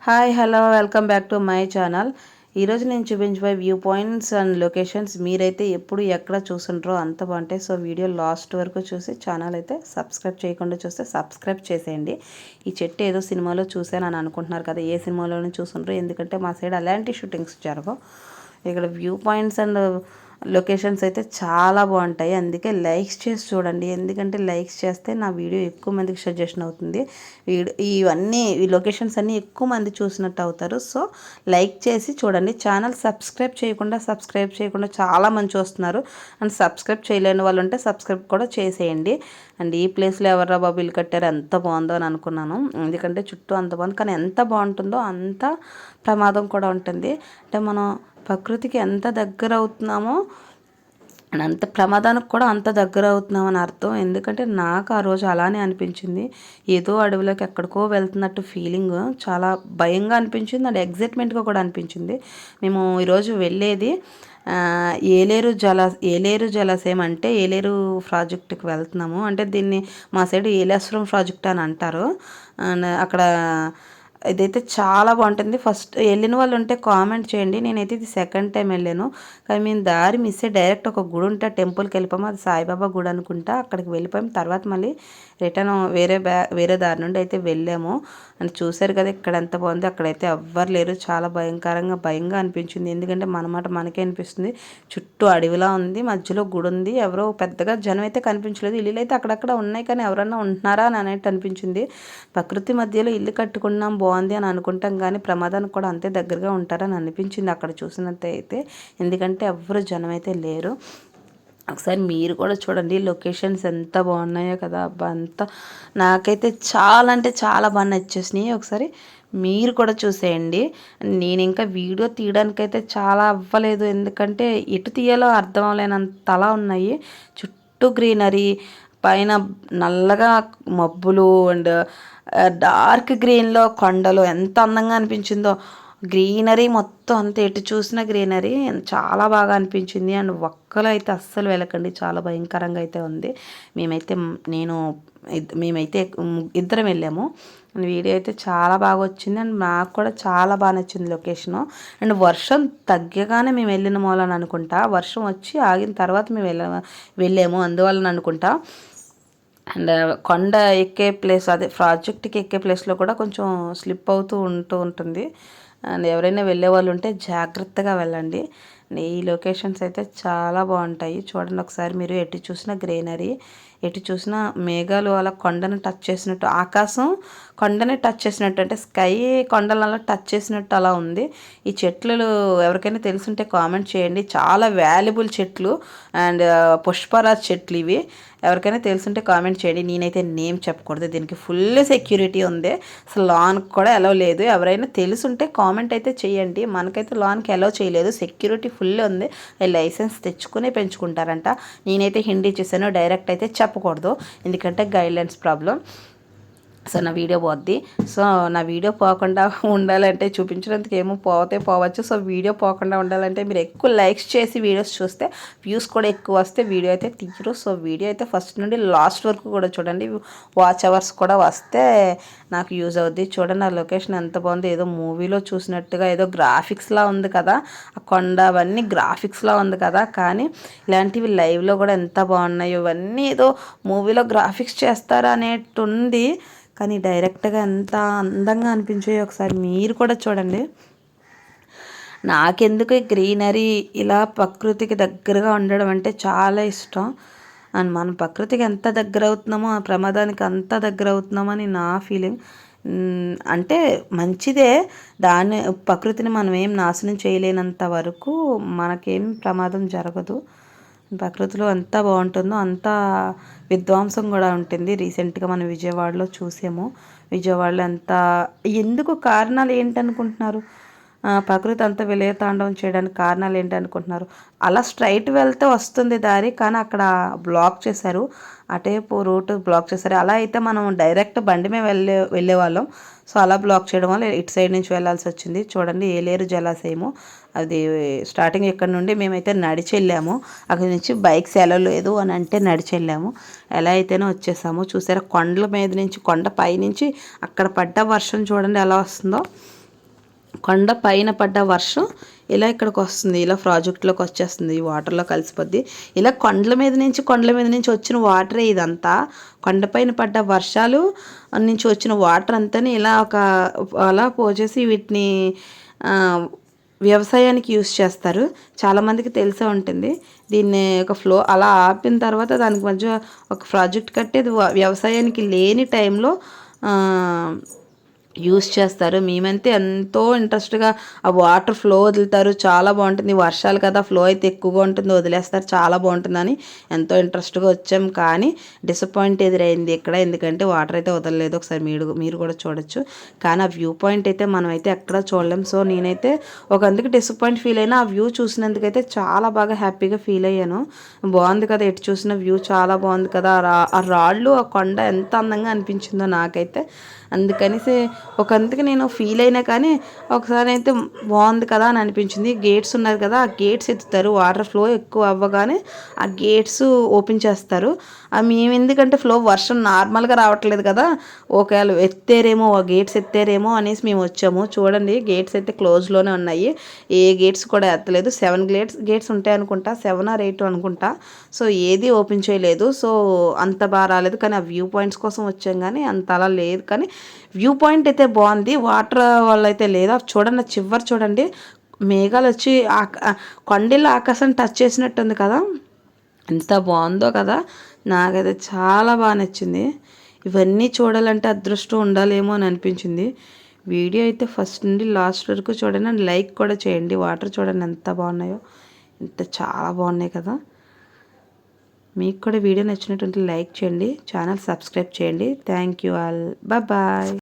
Hi hello welcome back to my channel. ఈరోజు నేను చూపించబోయే వ్యూ పాయింట్స్ అండ్ లొకేషన్స్ మీరైతే ఎప్పుడు ఎక్కడ చూసుంటారో అంత బాగుంటాయి. సో వీడియో లాస్ట్ వరకు చూసి ఛానల్ అయితే సబ్స్క్రైబ్ చేయకుండా చూస్తే సబ్స్క్రైబ్ చేసేయండి. ఈ చెట్టు ఏదో సినిమాలో చూసానని అనుకుంటున్నారు కదా, ఏ సినిమాలోనే చూసుంటారో, ఎందుకంటే మా సైడ్ అలాంటి షూటింగ్స్ జరగవు. ఇక్కడ వ్యూ పాయింట్స్ అండ్ లొకేషన్స్ అయితే చాలా బాగుంటాయి. అందుకే లైక్స్ చేసి చూడండి, ఎందుకంటే లైక్స్ చేస్తే నా వీడియో ఎక్కువ మందికి సజెషన్ అవుతుంది. ఈ లొకేషన్స్ అన్నీ ఎక్కువ మంది చూసినట్టు అవుతారు. సో లైక్ చేసి చూడండి. ఛానల్ సబ్స్క్రైబ్ చేయకుండా చాలా మంది చూస్తున్నారు. అండ్ సబ్స్క్రైబ్ చేయలేని వాళ్ళు ఉంటే సబ్స్క్రైబ్ కూడా చేసేయండి. అండ్ ఈ ప్లేస్లో ఎవర్రా బాబు ఇల్లు కట్టారు, ఎంత బాగుందో అని అనుకున్నాను. ఎందుకంటే చుట్టూ అంత బాగుంది, కానీ ఎంత బాగుంటుందో అంత ప్రమాదం కూడా ఉంటుంది. అంటే మనం ప్రకృతికి ఎంత దగ్గర అవుతున్నామో అంత ప్రమాదానికి కూడా అంత దగ్గర అవుతున్నామని అర్థం. ఎందుకంటే నాకు ఆ రోజు అలానే అనిపించింది. ఏదో అడవిలోకి ఎక్కడికో వెళ్తున్నట్టు ఫీలింగ్ చాలా భయంగా అనిపించింది అండ్ ఎగ్జైట్మెంట్గా కూడా అనిపించింది. మేము ఈరోజు వెళ్ళేది ఏలేరు జలాశయం, అంటే ఏలేరు ప్రాజెక్టుకి వెళ్తున్నాము. అంటే దీన్ని మా సైడ్ ఏలేశ్వరం ప్రాజెక్ట్ అని అంటారు. అండ్ అక్కడ ఇదైతే చాలా బాగుంటుంది. ఫస్ట్ వెళ్ళిన వాళ్ళు ఉంటే కామెంట్ చేయండి. నేనైతే ఇది సెకండ్ టైం వెళ్ళాను, కానీ మేము దారి మిస్ అయ్యి డైరెక్ట్ ఒక గుడి ఉంటే టెంపుల్కి వెళ్ళిపోయాము. అది సాయిబాబా గుడి అనుకుంటా. అక్కడికి వెళ్ళిపోయాము. తర్వాత మళ్ళీ రిటర్న్ వేరే దారి నుండి అయితే వెళ్ళాము. అని చూశారు కదా ఇక్కడ ఎంత బాగుంది. అక్కడైతే ఎవ్వరు లేరు. చాలా భయంగా అనిపించింది. ఎందుకంటే మన మాట మనకే అనిపిస్తుంది. చుట్టూ అడవిలా ఉంది, మధ్యలో గుడి ఉంది. ఎవరో పెద్దగా జనం అయితే కనిపించలేదు. ఇల్లులు అయితే అక్కడక్కడ ఉన్నాయి, కానీ ఎవరన్నా ఉంటున్నారా అని అనేట్టు అనిపించింది. ప్రకృతి మధ్యలో ఇల్లు కట్టుకున్నాం బాగుంది అని అనుకుంటాం, కానీ ప్రమాదానికి కూడా అంతే దగ్గరగా ఉంటారని అనిపించింది అక్కడ చూసినట్టయితే. ఎందుకంటే ఎవ్వరు జనం అయితే లేరు. ఒకసారి మీరు కూడా చూడండి, లొకేషన్స్ ఎంత బాగున్నాయో కదా. అబ్బా, నాకైతే చాలా అంటే చాలా బాగా నచ్చేసినాయి. ఒకసారి మీరు కూడా చూసేయండి. నేను ఇంకా వీడియో తీయడానికైతే చాలా అవ్వలేదు, ఎందుకంటే ఎటు తీయాలో అర్థం అవ్వలేనంతలా ఉన్నాయి. చుట్టూ గ్రీనరీ, పైన నల్లగా మబ్బులు అండ్ డార్క్ గ్రీన్లో కొండలు ఎంత అందంగా అనిపించిందో. గ్రీనరీ మొత్తం అంతా ఎటు చూసిన గ్రీనరీ చాలా బాగా అనిపించింది. అండ్ ఒక్కలో అయితే అస్సలు వెళ్ళకండి, చాలా భయంకరంగా అయితే ఉంది. మేమైతే ఇద్దరం వెళ్ళాము. వీడియో అయితే చాలా బాగా వచ్చింది అండ్ నాకు కూడా చాలా బాగా నచ్చింది లొకేషను. అండ్ వర్షం తగ్గగానే మేము వెళ్ళిన మూలని అనుకుంటా, వర్షం వచ్చి ఆగిన తర్వాత మేము వెళ్ళాము అందువలన అనుకుంటా. అండ్ కొండ ఎక్కే ప్లేస్, అదే ప్రాజెక్ట్కి ఎక్కే ప్లేస్లో కూడా కొంచెం స్లిప్ ఉంటుంది. అండ్ ఎవరైనా వెళ్ళే వాళ్ళు ఉంటే జాగ్రత్తగా వెళ్ళండి. ఈ లొకేషన్స్ అయితే చాలా బాగుంటాయి. చూడండి ఒకసారి మీరు, ఎటు చూసినా గ్రీనరీ, ఎటు చూసినా మేఘాలు అలా కొండను టచ్ చేసినట్టు, ఆకాశం కొండని టచ్ చేసినట్టు, అంటే స్కై కొండలలో టచ్ చేసినట్టు అలా ఉంది. ఈ చెట్లు ఎవరికైనా తెలుసుంటే కామెంట్ చేయండి. చాలా వాల్యుబుల్ చెట్లు అండ్ పుష్పరాజ్ చెట్లు ఇవి. ఎవరికైనా తెలుసుంటే కామెంట్ చేయండి. నేనైతే నేమ్ చెప్పకూడదు, దీనికి ఫుల్ సెక్యూరిటీ ఉంది. అసలు లాన్కి కూడా అలౌ లేదు. ఎవరైనా తెలుసుంటే కామెంట్ అయితే చేయండి. మనకైతే లాన్కి అలౌ చేయలేదు, సెక్యూరిటీ ఫుల్ ఉంది. లైసెన్స్ తెచ్చుకునే పెంచుకుంటారంట. నేనైతే హిందీ చూసాను, డైరెక్ట్ అయితే చెప్పకూడదు, ఎందుకంటే గైడ్లైన్స్ ప్రాబ్లం. సో నా వీడియో పోద్ది. సో నా వీడియో పోకుండా ఉండాలంటే, చూపించినందుకు ఏమో పోవచ్చు. సో వీడియో పోకుండా ఉండాలంటే మీరు ఎక్కువ లైక్స్ చేసి వీడియోస్ చూస్తే వ్యూస్ కూడా ఎక్కువ వస్తే వీడియో అయితే తీయరు. సో వీడియో అయితే ఫస్ట్ నుండి లాస్ట్ వరకు కూడా చూడండి. వాచ్ అవర్స్ కూడా వస్తే నాకు యూజ్ అవుద్ది. చూడండి ఆ లొకేషన్ ఎంత బాగుంది. ఏదో మూవీలో చూసినట్టుగా, ఏదో గ్రాఫిక్స్లా ఉంది కదా, ఆ కొండ అవన్నీ గ్రాఫిక్స్లా ఉంది కదా, కానీ ఇలాంటివి లైవ్లో కూడా ఎంత బాగున్నాయో. ఇవన్నీ ఏదో మూవీలో గ్రాఫిక్స్ చేస్తారా అనేట్టు ఉంది, కానీ డైరెక్ట్గా ఎంత అందంగా అనిపించాయో ఒకసారి మీరు కూడా చూడండి. నాకెందుకు గ్రీనరీ ఇలా ప్రకృతికి దగ్గరగా ఉండడం అంటే చాలా ఇష్టం. అండ్ మనం ప్రకృతికి ఎంత దగ్గర అవుతున్నామో ఆ ప్రమాదానికి అంత దగ్గర అవుతున్నామని నా ఫీలింగ్. అంటే మంచిదే, ప్రకృతిని మనం ఏం నాశనం చేయలేనంత వరకు మనకేం ప్రమాదం జరగదు. ప్రకృతిలో ఎంత బాగుంటుందో అంత విధ్వంసం కూడా ఉంటుంది. రీసెంట్గా మనం విజయవాడలో చూసాము. విజయవాడలో ఎందుకు కారణాలు ఏంటనుకుంటున్నారు? ప్రకృతి అంతా విలయతాండవం చేయడానికి కారణాలు ఏంటనుకుంటున్నారు? అలా స్ట్రైట్ వెళ్తే వస్తుంది దారి, కానీ అక్కడ బ్లాక్ చేశారు, అటేపు రూట్ బ్లాక్ చేశారు. అలా అయితే మనం డైరెక్ట్ బండి మీద వెళ్ళేవాళ్ళం. సో అలా బ్లాక్ చేయడం వల్ల ఇటు సైడ్ నుంచి వెళ్ళాల్సి వచ్చింది. చూడండి ఏలేరు జలాశయము, అది స్టార్టింగ్ ఇక్కడ నుండి మేమైతే నడిచి వెళ్ళాము. అక్కడి నుంచి బైక్స్ వెళ్ళలేదు అని అంటే నడిచి వెళ్ళాము. ఎలా అయితేనే వచ్చేసాము. చూసారా కొండల మీద నుంచి, కొండ పై నుంచి అక్కడ పడ్డ వర్షం చూడండి ఎలా వస్తుందో. కొండ పైన పడ్డ వర్షం ఇలా ఇక్కడికి వస్తుంది, ఇలా ప్రాజెక్టులోకి వచ్చేస్తుంది, ఈ వాటర్లో కలిసిపోద్ది. ఇలా కొండల మీద నుంచి వచ్చిన వాటరే ఇదంతా. కొండపైన పడ్డ వర్షాలు నుంచి వచ్చిన వాటర్ అంతా ఇలా అలా పోసేసి వీటిని వ్యవసాయానికి యూస్ చేస్తారు. చాలామందికి తెలిసే ఉంటుంది. దీన్ని ఒక ఫ్లో అలా ఆపిన తర్వాత దానికి మధ్య ఒక ప్రాజెక్ట్ కట్టి అది వ్యవసాయానికి లేని టైంలో యూస్ చేస్తారు. మేమైతే ఎంతో ఇంట్రెస్ట్గా ఆ వాటర్ ఫ్లో వదులుతారు, చాలా బాగుంటుంది. వర్షాలు కదా, ఫ్లో అయితే ఎక్కువగా ఉంటుంది, వదిలేస్తారు, చాలా బాగుంటుందని ఎంతో ఇంట్రెస్ట్గా వచ్చాం. కానీ డిసప్పాయింట్ ఎదురైంది ఇక్కడ, ఎందుకంటే వాటర్ అయితే వదలలేదు. ఒకసారి మీరు కూడా చూడొచ్చు. కానీ ఆ వ్యూ పాయింట్ అయితే మనం అయితే ఎక్కడా చూడలేం. సో నేనైతే అందుకు డిసప్పాయింట్ ఫీల్ అయినా ఆ వ్యూ చూసినందుకైతే చాలా బాగా హ్యాపీగా ఫీల్ అయ్యాను. బాగుంది కదా, ఎటు చూసిన వ్యూ చాలా బాగుంది కదా. ఆ రాళ్ళు, ఆ కొండ ఎంత అందంగా అనిపించిందో నాకైతే. అందుకనేసి అందుకు నేను ఫీల్ అయినా, కానీ ఒకసారి అయితే బాగుంది కదా అని అనిపించింది. గేట్స్ ఉన్నారు కదా, ఆ గేట్స్ ఎత్తుతారు, వాటర్ ఫ్లో ఎక్కువ అవ్వగానే ఆ గేట్స్ ఓపెన్ చేస్తారు. మేము ఎందుకంటే వర్షం నార్మల్గా రావట్లేదు కదా, ఒకవేళ ఎత్తారేమో, ఆ గేట్స్ ఎత్తారేమో అనేసి మేము వచ్చాము. చూడండి, గేట్స్ అయితే క్లోజ్లోనే ఉన్నాయి, ఏ గేట్స్ కూడా ఎత్తలేదు. 7 గేట్స్ ఉంటాయి అనుకుంటా, 7 or 8 అనుకుంటా. సో ఏది ఓపెన్ చేయలేదు. సో అంత బాగా రాలేదు. కానీ ఆ వ్యూ పాయింట్స్ కోసం వచ్చాం, కానీ అంత అలా లేదు. కానీ వ్యూ పాయింట్ అయితే బాగుంది, వాటర్ వల్ల అయితే లేదు. చూడండి, చివరి చూడండి, మేఘాలు వచ్చి కొండల ఆకాశం టచ్ చేసినట్టుంది కదా, ఎంత బాగుందో కదా. నాకైతే చాలా బాగా నచ్చింది. ఇవన్నీ చూడాలంటే అదృష్టం ఉండాలేమో అని అనిపించింది. వీడియో అయితే ఫస్ట్ నుండి లాస్ట్ వరకు చూడండి అండ్ లైక్ కూడా చేయండి. వాటర్ చూడండి ఎంత బాగున్నాయో, చాలా బాగున్నాయి కదా. మీకు కూడా వీడియో నచ్చినట్టుంటే లైక్ చేయండి, ఛానల్ సబ్స్క్రైబ్ చేయండి. Thank you all, bye.